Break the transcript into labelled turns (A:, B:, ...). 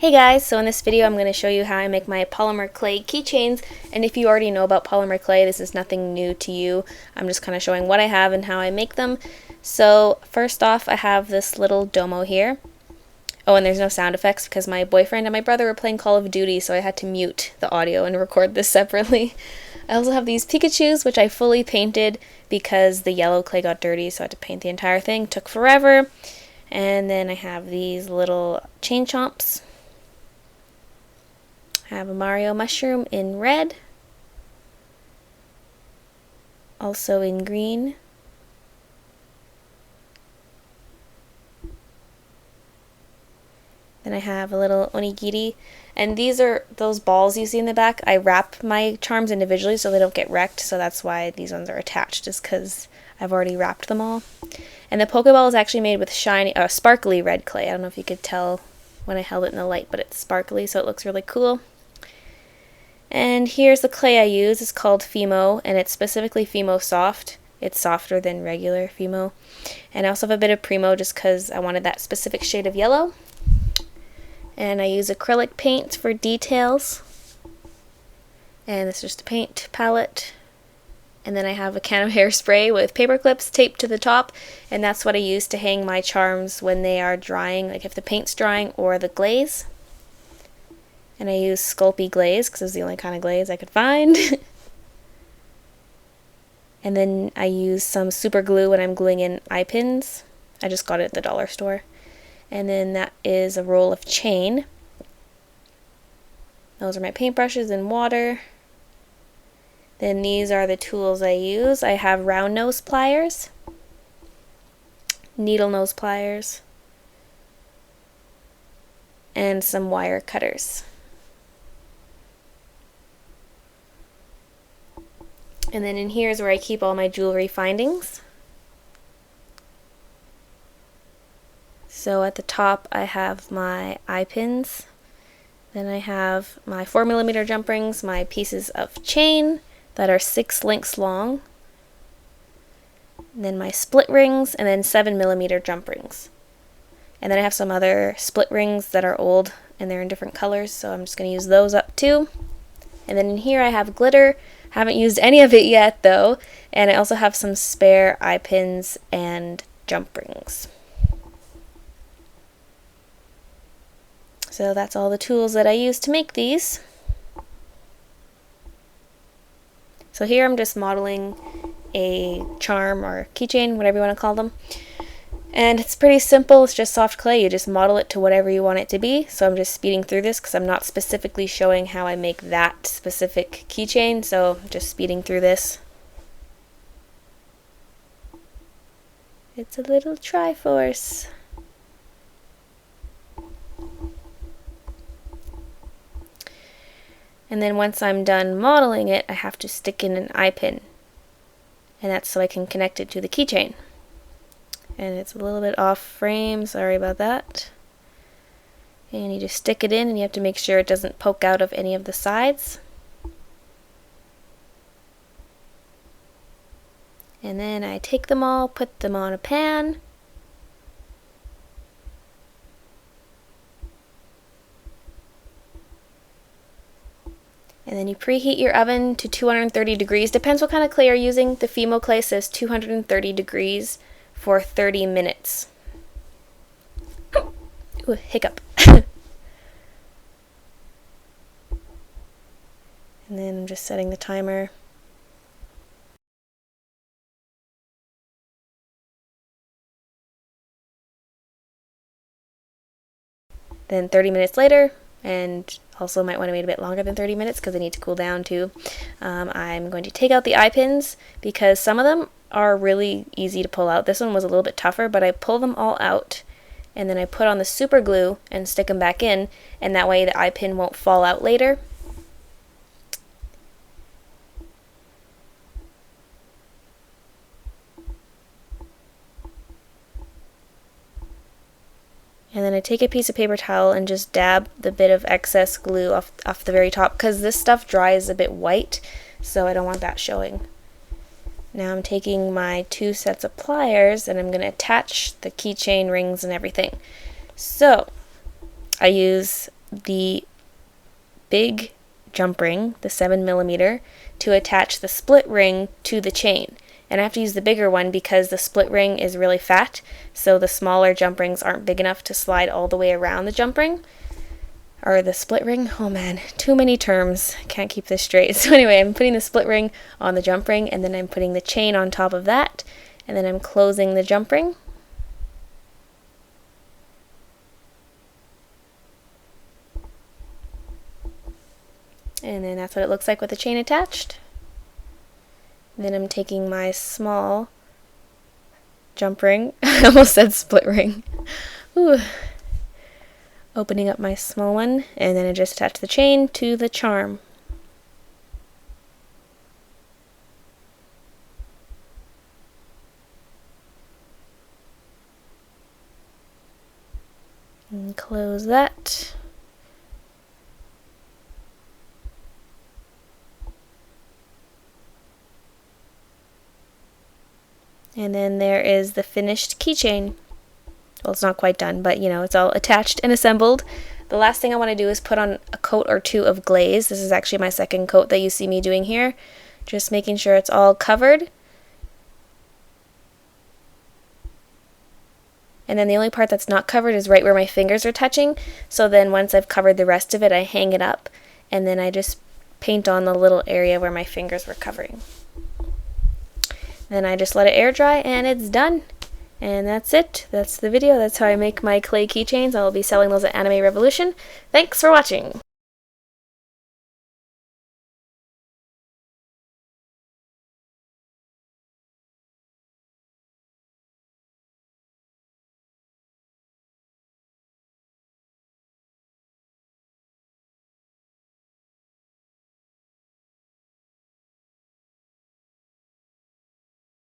A: Hey guys, so in this video I'm going to show you how I make my polymer clay keychains, and if you already know about polymer clay, this is nothing new to you. I'm just kind of showing what I have and how I make them. So first off, I have this little domo here. Oh, and there's no sound effects because my boyfriend and my brother were playing Call of Duty, so I had to mute the audio and record this separately. I also have these Pikachus, which I fully painted because the yellow clay got dirty, so I had to paint the entire thing. Took forever. And then I have these little chain chomps. I have a Mario mushroom in red, also in green, then I have a little onigiri, and these are those balls you see in the back. I wrap my charms individually so they don't get wrecked, so that's why these ones are attached, is because I've already wrapped them all. And the Pokeball is actually made with shiny, sparkly red clay. I don't know if you could tell when I held it in the light, but it's sparkly, so it looks really cool. And here's the clay I use. It's called Fimo, and it's specifically Fimo Soft. It's softer than regular Fimo. And I also have a bit of Primo just because I wanted that specific shade of yellow. And I use acrylic paint for details. And this is just a paint palette. And then I have a can of hairspray with paper clips taped to the top, and that's what I use to hang my charms when they are drying, like if the paint's drying or the glaze. And I use Sculpey glaze because it's the only kind of glaze I could find. And then I use some super glue when I'm gluing in eye pins. I just got it at the dollar store. And then that is a roll of chain. Those are my paintbrushes and water. Then these are the tools I use. I have round nose pliers, needle nose pliers, and some wire cutters. And then in here is where I keep all my jewelry findings. So at the top I have my eye pins. Then I have my 4mm jump rings, my pieces of chain that are 6 links long. And then my split rings, and then 7mm jump rings. And then I have some other split rings that are old and they're in different colors, so I'm just going to use those up too. And then in here I have glitter. Haven't used any of it yet though, and I also have some spare eye pins and jump rings. So that's all the tools that I use to make these. So here I'm just modeling a charm or keychain, whatever you want to call them. And it's pretty simple. It's just soft clay. You just model it to whatever you want it to be. So I'm just speeding through this because I'm not specifically showing how I make that specific keychain. So I'm just speeding through this. It's a little Triforce. And then once I'm done modeling it, I have to stick in an eye pin. And that's so I can connect it to the keychain. And it's a little bit off frame, sorry about that. And you just stick it in, and you have to make sure it doesn't poke out of any of the sides. And then I take them all, put them on a pan. And then you preheat your oven to 230 degrees. Depends what kind of clay you're using. The Fimo clay says 230 degrees for 30 minutes. Ooh, hiccup. And then I'm just setting the timer. Then 30 minutes later, and also might want to wait a bit longer than 30 minutes because they need to cool down too. I'm going to take out the eye pins because some of them are really easy to pull out. This one was a little bit tougher, but I pull them all out and then I put on the super glue and stick them back in, and that way the eye pin won't fall out later. And then I take a piece of paper towel and just dab the bit of excess glue off the very top because this stuff dries a bit white, so I don't want that showing. Now I'm taking my 2 sets of pliers and I'm going to attach the keychain rings and everything. So I use the big jump ring, the 7mm, to attach the split ring to the chain. And I have to use the bigger one because the split ring is really fat, so the smaller jump rings aren't big enough to slide all the way around the jump ring. Or the split ring. Oh man, too many terms. Can't keep this straight. So anyway, I'm putting the split ring on the jump ring, and then I'm putting the chain on top of that, and then I'm closing the jump ring. And then that's what it looks like with the chain attached. And then I'm taking my small jump ring. I almost said split ring. Ooh. Opening up my small one, and then I just attach the chain to the charm. And close that. And then there is the finished keychain. Well, it's not quite done, but you know, it's all attached and assembled. The last thing I want to do is put on a coat or two of glaze. This is actually my second coat that you see me doing here. Just making sure it's all covered. And then the only part that's not covered is right where my fingers are touching. So then once I've covered the rest of it, I hang it up, and then I just paint on the little area where my fingers were covering. Then I just let it air dry, and it's done. And that's it. That's the video. That's how I make my clay keychains. I'll be selling those at Anime Revolution. Thanks for watching.